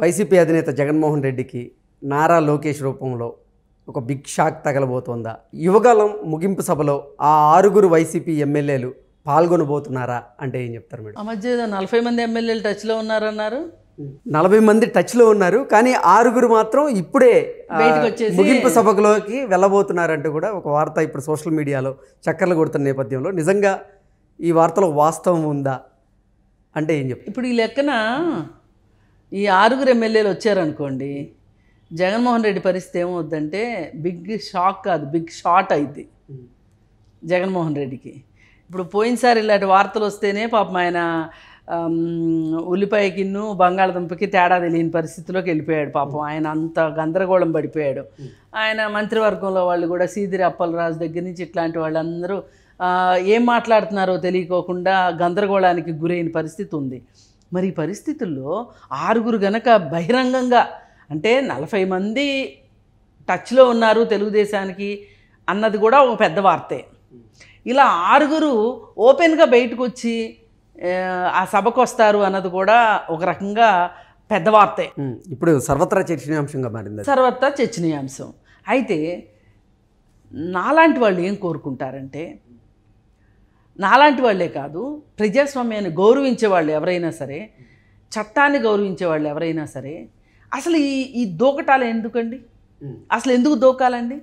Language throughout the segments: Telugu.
వైసీపీ అధినేత జగన్మోహన్ రెడ్డికి నారా లోకేష్ రూపంలో ఒక బిగ్ షాక్ తగలబోతోందా? యువగలం ముగింపు సభలో ఆ 6 వైసీపీ ఎమ్మెల్యేలు పాల్గొనబోతున్నారా అంటే ఏం చెప్తారు మేడం? ఆ మధ్య 40 మంది ఎమ్మెల్యేలు టచ్లో ఉన్నారన్నారు. 40 మంది టచ్లో ఉన్నారు, కానీ 6 మాత్రం ఇప్పుడే బయటకు వచ్చేసి ముగింపు సభలోకి వెళ్ళబోతున్నారంటూ కూడా ఒక వార్త ఇప్పుడు సోషల్ మీడియాలో చక్కర్లు కొడుతున్న నేపథ్యంలో నిజంగా ఈ వార్తలో వాస్తవం ఉందా అంటే ఏం చెప్తారు? ఇప్పుడు ఈ లెక్కన ఈ 6 ఎమ్మెల్యేలు వచ్చారనుకోండి, జగన్మోహన్ రెడ్డి పరిస్థితి ఏమవుద్దంటే బిగ్ షాక్ కాదు, బిగ్ షాట్ అయింది జగన్మోహన్ రెడ్డికి. ఇప్పుడు పోయినసారి ఇలాంటి వార్తలు వస్తేనే పాపం ఆయన ఉల్లిపాయకిన్ను బంగాళదుంపకి తేడా తెలియని పరిస్థితిలోకి వెళ్ళిపోయాడు. పాపం ఆయన అంత గందరగోళం పడిపోయాడు. ఆయన మంత్రివర్గంలో వాళ్ళు కూడా సీదిరి అప్పలరాజు దగ్గర నుంచి ఇట్లాంటి వాళ్ళందరూ ఏం మాట్లాడుతున్నారో తెలియకోకుండా గందరగోళానికి గురైన పరిస్థితి ఉంది. మరి ఈ పరిస్థితుల్లో 6 గనక బహిరంగంగా, అంటే 40 మంది టచ్లో ఉన్నారు తెలుగుదేశానికి అన్నది కూడా ఒక పెద్ద వార్తే. ఇలా 6 ఓపెన్గా బయటకు వచ్చి ఆ సభకు వస్తారు అన్నది కూడా ఒక రకంగా పెద్ద వార్తే. ఇప్పుడు సర్వత్రా చర్చనీయాంశంగా మారింది. సర్వత్రా చర్చనీయాంశం. అయితే నాలాంటి వాళ్ళు ఏం కోరుకుంటారంటే, నాలాంటి వాళ్ళే కాదు, ప్రజాస్వామ్యాన్ని గౌరవించే వాళ్ళు ఎవరైనా సరే, చట్టాన్ని గౌరవించే వాళ్ళు ఎవరైనా సరే, అసలు ఈ దూకటాలు ఎందుకండి? అసలు ఎందుకు దూకాలండి?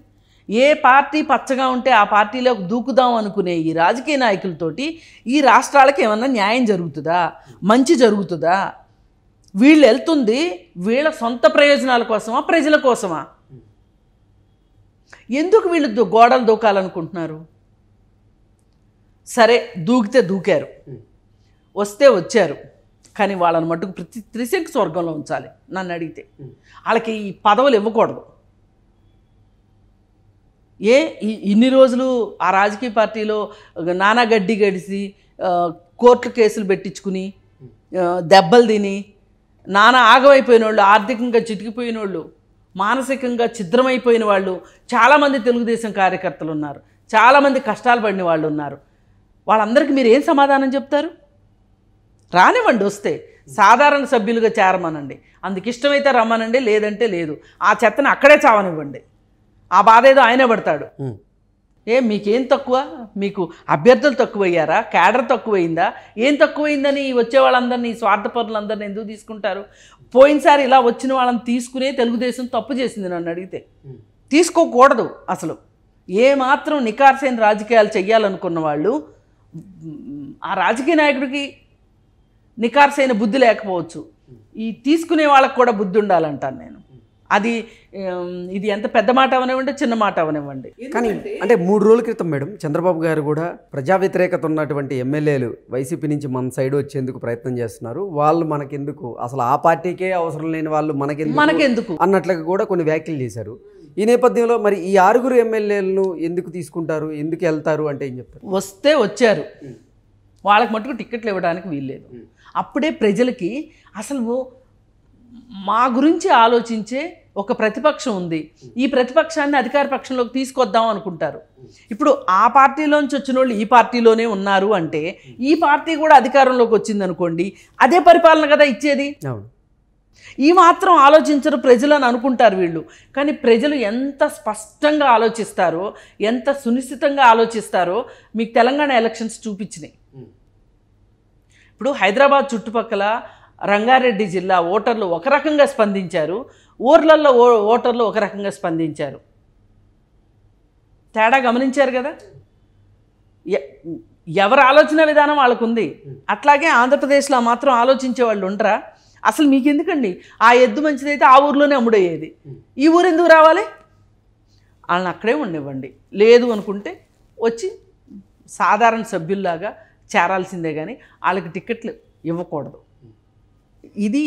ఏ పార్టీ పచ్చగా ఉంటే ఆ పార్టీలోకి దూకుదాం అనుకునే ఈ రాజకీయ నాయకులతోటి ఈ రాష్ట్రాలకి ఏమన్నా న్యాయం జరుగుతుందా? మంచి జరుగుతుందా? వీళ్ళు వెళ్తుంది వీళ్ళ సొంత ప్రయోజనాల కోసమా, ప్రజల కోసమా? ఎందుకు వీళ్ళు గోడలు దూకాలనుకుంటున్నారు? సరే, దూకితే దూకారు, వస్తే వచ్చారు, కానీ వాళ్ళని మట్టుకు త్రిశంకు స్వర్గంలో ఉంచాలి. నన్ను అడిగితే వాళ్ళకి ఈ పదవులు ఇవ్వకూడదు. ఇన్ని రోజులు ఆ రాజకీయ పార్టీలో నానా గడ్డి గడిసి కోర్టు కేసులు పెట్టించుకుని దెబ్బలు తిని నానా ఆగమైపోయిన వాళ్ళు, ఆర్థికంగా చితికిపోయిన వాళ్ళు, మానసికంగా ఛిద్రమైపోయిన వాళ్ళు చాలామంది తెలుగుదేశం కార్యకర్తలు ఉన్నారు. చాలామంది కష్టాలు పడిన వాళ్ళు ఉన్నారు. వాళ్ళందరికీ మీరు ఏం సమాధానం చెప్తారు? రానివ్వండి, వస్తే సాధారణ సభ్యులుగా చేరమనండి, అందుకు ఇష్టమైతే రమ్మనండి, లేదంటే లేదు. ఆ చెత్తను అక్కడే చావనివ్వండి. ఆ బాధ ఏదో ఆయనే పడతాడు. మీకేం తక్కువ? మీకు అభ్యర్థులు తక్కువయ్యారా? క్యాడర్ తక్కువైందా? ఏం తక్కువైందని వచ్చే వాళ్ళందరినీ, స్వార్థపరులందరినీ ఎందుకు తీసుకుంటారు? పోయినసారి ఇలా వచ్చిన వాళ్ళని తీసుకునే తెలుగుదేశం తప్పు చేసింది. నన్ను అడిగితే తీసుకోకూడదు. అసలు ఏమాత్రం నికార్సైన రాజకీయాలు చెయ్యాలనుకున్న వాళ్ళు, ఆ రాజకీయ నాయకుడికి నికార్సైన బుద్ధి లేకపోవచ్చు, ఈ తీసుకునే వాళ్ళకు కూడా బుద్ధి ఉండాలంటాను నేను. అది ఇది ఎంత పెద్ద మాట అవనివ్వండి, చిన్న మాట అవనివ్వండి. కానీ అంటే 3 రోజుల క్రితం మేడం చంద్రబాబు గారు కూడా ప్రజా వ్యతిరేకత ఉన్నటువంటి ఎమ్మెల్యేలు వైసీపీ నుంచి మన సైడ్ వచ్చేందుకు ప్రయత్నం చేస్తున్నారు, వాళ్ళు మనకెందుకు, అసలు ఆ పార్టీకే అవసరం లేని వాళ్ళు మనకెందుకు అన్నట్లుగా కూడా కొన్ని వ్యాఖ్యలు చేశారు. ఈ నేపథ్యంలో మరి ఈ 6 ఎమ్మెల్యేలను ఎందుకు తీసుకుంటారు, ఎందుకు వెళ్తారు అంటే ఏం చెప్తారు? వస్తే వచ్చారు, వాళ్ళకి మటుకు టిక్కెట్లు ఇవ్వడానికి వీల్లేదు. అప్పుడే ప్రజలకి అసలు మా గురించి ఆలోచించే ఒక ప్రతిపక్షం ఉంది, ఈ ప్రతిపక్షాన్ని అధికార పక్షంలోకి తీసుకొద్దాం అనుకుంటారు. ఇప్పుడు ఆ పార్టీలోంచి వచ్చిన వాళ్ళు ఈ పార్టీలోనే ఉన్నారు అంటే, ఈ పార్టీ కూడా అధికారంలోకి వచ్చింది అనుకోండి, అదే పరిపాలన కదా ఇచ్చేది. ఈ మాత్రం ఆలోచించరు ప్రజలు అని అనుకుంటారు వీళ్ళు. కానీ ప్రజలు ఎంత స్పష్టంగా ఆలోచిస్తారో, ఎంత సునిశ్చితంగా ఆలోచిస్తారో మీకు తెలంగాణ ఎలక్షన్స్ చూపించినాయి. ఇప్పుడు హైదరాబాద్ చుట్టుపక్కల రంగారెడ్డి జిల్లా ఓటర్లు ఒక రకంగా స్పందించారు, ఊర్లలో ఓటర్లు ఒక రకంగా స్పందించారు. తేడా గమనించారు కదా? ఎవరి ఆలోచన విధానం వాళ్ళకు ఉంది. అట్లాగే ఆంధ్రప్రదేశ్లో మాత్రం ఆలోచించే వాళ్ళు ఉండరా? అసలు మీకు ఎందుకండి? ఆ ఎద్దు మంచిదైతే ఆ ఊర్లోనే అమ్ముడయ్యేది, ఈ ఊరు ఎందుకు రావాలి? వాళ్ళని అక్కడే ఉండనివ్వండి. లేదు అనుకుంటే వచ్చి సాధారణ సభ్యుల్లాగా చేరాల్సిందే, కానీ వాళ్ళకి టికెట్లు ఇవ్వకూడదు. ఇది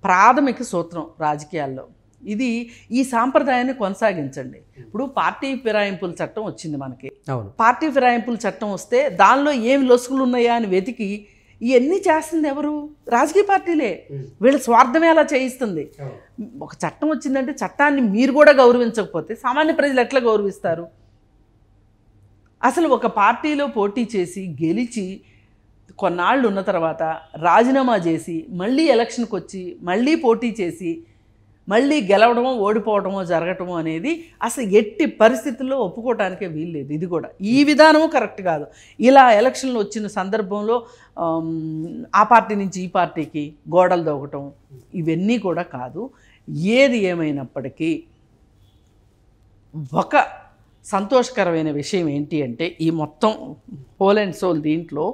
ప్రాథమిక సూత్రం రాజకీయాల్లో. ఇది ఈ సాంప్రదాయాన్ని కొనసాగించండి. ఇప్పుడు పార్టీ ఫిరాయింపుల చట్టం వచ్చింది మనకి. పార్టీ ఫిరాయింపుల చట్టం వస్తే దానిలో ఏమి లొసుగులు ఉన్నాయా అని వెతికి ఇవన్నీ చేస్తుంది ఎవరు? రాజకీయ పార్టీలే. వీళ్ళ స్వార్థమే అలా చేయిస్తుంది. ఒక చట్టం వచ్చిందంటే చట్టాన్ని మీరు కూడా గౌరవించకపోతే సామాన్య ప్రజలు ఎట్లా గౌరవిస్తారు? అసలు ఒక పార్టీలో పోటీ చేసి గెలిచి కొన్నాళ్ళు ఉన్న తర్వాత రాజీనామా చేసి మళ్ళీ ఎలక్షన్కి వచ్చి మళ్ళీ పోటీ చేసి మళ్ళీ గెలవడమో ఓడిపోవడమో జరగటమో అనేది అసలు ఎట్టి పరిస్థితుల్లో ఒప్పుకోవటానికే వీల్లేదు. ఇది కూడా ఈ విధానము కరెక్ట్ కాదు. ఇలా ఎలక్షన్లు వచ్చిన సందర్భంలో ఆ పార్టీ నుంచి ఈ పార్టీకి గోడలు దొక్కటం ఇవన్నీ కూడా కాదు. ఏది ఏమైనప్పటికీ ఒక సంతోషకరమైన విషయం ఏంటి అంటే ఈ మొత్తం హోల్ అండ్ సోల్ దీంట్లో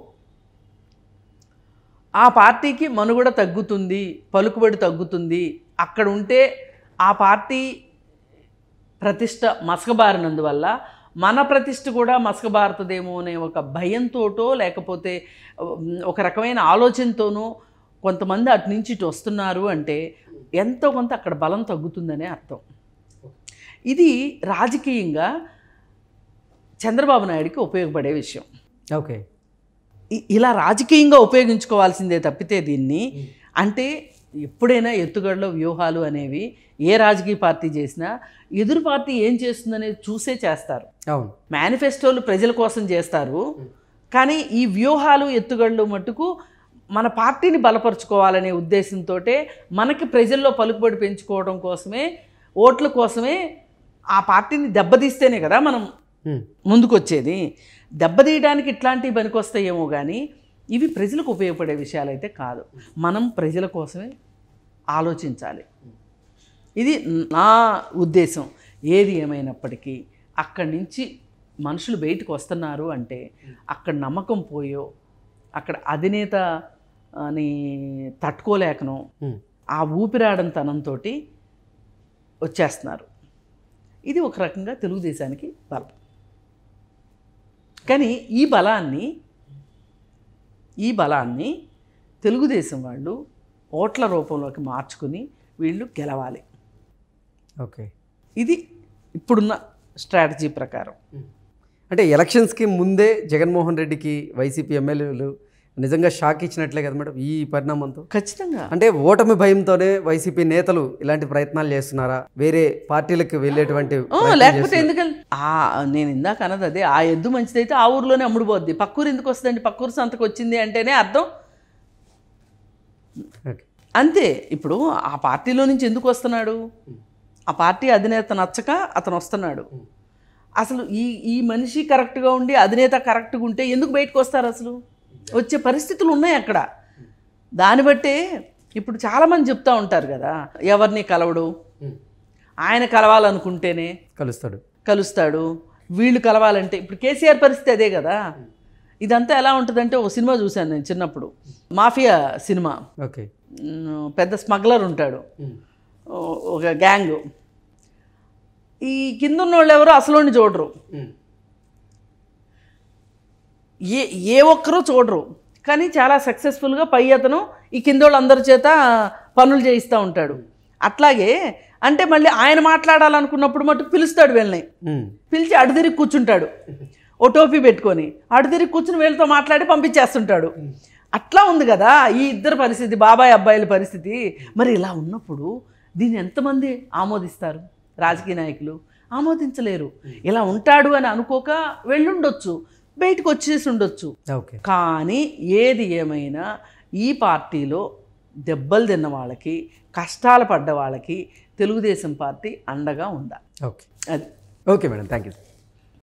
ఆ పార్టీకి మనుగడ తగ్గుతుంది, పలుకుబడి తగ్గుతుంది, అక్కడ ఉంటే ఆ పార్టీ ప్రతిష్ట మసకబారినందువల్ల మన ప్రతిష్ట కూడా మసకబారుతుందేమో అనే ఒక భయంతోటో లేకపోతే ఒక రకమైన ఆలోచనతోనో కొంతమంది అటు నుంచి ఇటు వస్తున్నారు అంటే ఎంతో కొంత అక్కడ బలం తగ్గుతుందనే అర్థం. ఇది రాజకీయంగా చంద్రబాబు నాయుడికి ఉపయోగపడే విషయం. ఓకే, ఇలా రాజకీయంగా ఉపయోగించుకోవాల్సిందే తప్పితే దీన్ని అంటే ఎప్పుడైనా ఎత్తుగడలో వ్యూహాలు అనేవి ఏ రాజకీయ పార్టీ చేసినా ఎదురు పార్టీ ఏం చేస్తుందనేది చూసే చేస్తారు. అవును, మేనిఫెస్టోలు ప్రజల కోసం చేస్తారు, కానీ ఈ వ్యూహాలు ఎత్తుగడలు మట్టుకు మన పార్టీని బలపరుచుకోవాలనే ఉద్దేశంతో మనకి ప్రజల్లో పలుకుబడి పెంచుకోవడం కోసమే, ఓట్ల కోసమే ఆ పార్టీని దెబ్బతీస్తేనే కదా మనం ముందుకొచ్చేది. దెబ్బతీయడానికి ఇట్లాంటివి పనికొస్తాయేమో కానీ ఇవి ప్రజలకు ఉపయోగపడే విషయాలు అయితే కాదు. మనం ప్రజల కోసమే ఆలోచించాలి. ఇది నా ఉద్దేశం. ఏది ఏమైనప్పటికీ అక్కడి నుంచి మనుషులు బయటకు వస్తున్నారు అంటే అక్కడ నమ్మకం పోయో, అక్కడ అధినేత అని తట్టుకోలేకనో ఆ ఊపిరాడంతనంతో వచ్చేస్తున్నారు. ఇది ఒక రకంగా తెలుగుదేశానికి బలం. కానీ ఈ బలాన్ని తెలుగుదేశం వాళ్ళు ఓట్ల రూపంలోకి మార్చుకుని వీళ్ళు గెలవాలి. ఓకే, ఇది ఇప్పుడున్న స్ట్రాటజీ ప్రకారం. అంటే ఎలక్షన్స్కి ముందే జగన్మోహన్ రెడ్డికి వైసీపీ ఎమ్మెల్యేలు నిజంగా షాక్ ఇచ్చినట్లే కదా మేడం ఈ పరిణామంతో? ఖచ్చితంగా. అంటే ఓటమి భయంతోనే వైసీపీ నేతలు ఇలాంటి ప్రయత్నాలు చేస్తున్నారా? వేరే పార్టీలకు వెళ్ళేటువంటి లేకపోతే ఎందుకని నేను ఇందాక అన్నది అదే, ఆ ఎద్దు మంచిదైతే ఆ ఊర్లోనే అమ్ముడుపోద్ది, పక్కూరు ఎందుకు వస్తుందండి, పక్కూరు సంతకు వచ్చింది అంటేనే అర్థం అంతే. ఇప్పుడు ఆ పార్టీలో నుంచి ఎందుకు వస్తున్నాడు? ఆ పార్టీ అధినేత నచ్చక అతను వస్తున్నాడు. అసలు ఈ మనిషి కరెక్ట్గా ఉండి అధినేత కరెక్ట్గా ఉంటే ఎందుకు బయటకు వస్తారు? అసలు వచ్చే పరిస్థితులు ఉన్నాయి అక్కడ. దాన్ని బట్టే ఇప్పుడు చాలామంది చెప్తూ ఉంటారు కదా, ఎవరిని కలవడు, ఆయన కలవాలనుకుంటేనే కలుస్తాడు, వీళ్ళు కలవాలంటే. ఇప్పుడు కేసీఆర్ పరిస్థితి అదే కదా. ఇదంతా ఎలా ఉంటుందంటే, ఒక సినిమా చూశాను నేను చిన్నప్పుడు, మాఫియా సినిమా. ఓకే, పెద్ద స్మగ్లర్ ఉంటాడు, ఒక గ్యాంగ్. ఈ కింద ఉన్న వాళ్ళు ఎవరు అసలు చూడరు, ఏ ఒక్కరూ చూడరు, కానీ చాలా సక్సెస్ఫుల్గా పై అతను ఈ కింద వాళ్ళందరి చేత పనులు చేయిస్తూ ఉంటాడు. అట్లాగే అంటే మళ్ళీ ఆయన మాట్లాడాలనుకున్నప్పుడు మటుకు పిలుస్తాడు వీళ్ళని, పిలిచి అడుదిరిగి కూర్చుంటాడు, ఓ టోపీ పెట్టుకొని అడుదిరిగి కూర్చుని వీళ్ళతో మాట్లాడి పంపించేస్తుంటాడు. అట్లా ఉంది కదా ఈ ఇద్దరు పరిస్థితి, బాబాయ్ అబ్బాయిల పరిస్థితి. మరి ఇలా ఉన్నప్పుడు దీన్ని ఎంతమంది ఆమోదిస్తారు? రాజకీయ నాయకులు ఆమోదించలేరు. ఇలా ఉంటాడు అని అనుకోక వెళ్ళుండొచ్చు, బయటకు వచ్చేసి ఉండొచ్చు. కానీ ఏది ఏమైనా ఈ పార్టీలో దెబ్బలు తిన్న వాళ్ళకి, కష్టాలు పడ్డ వాళ్ళకి తెలుగుదేశం పార్టీ అండగా ఉందా? Okay, okay madam, thank you.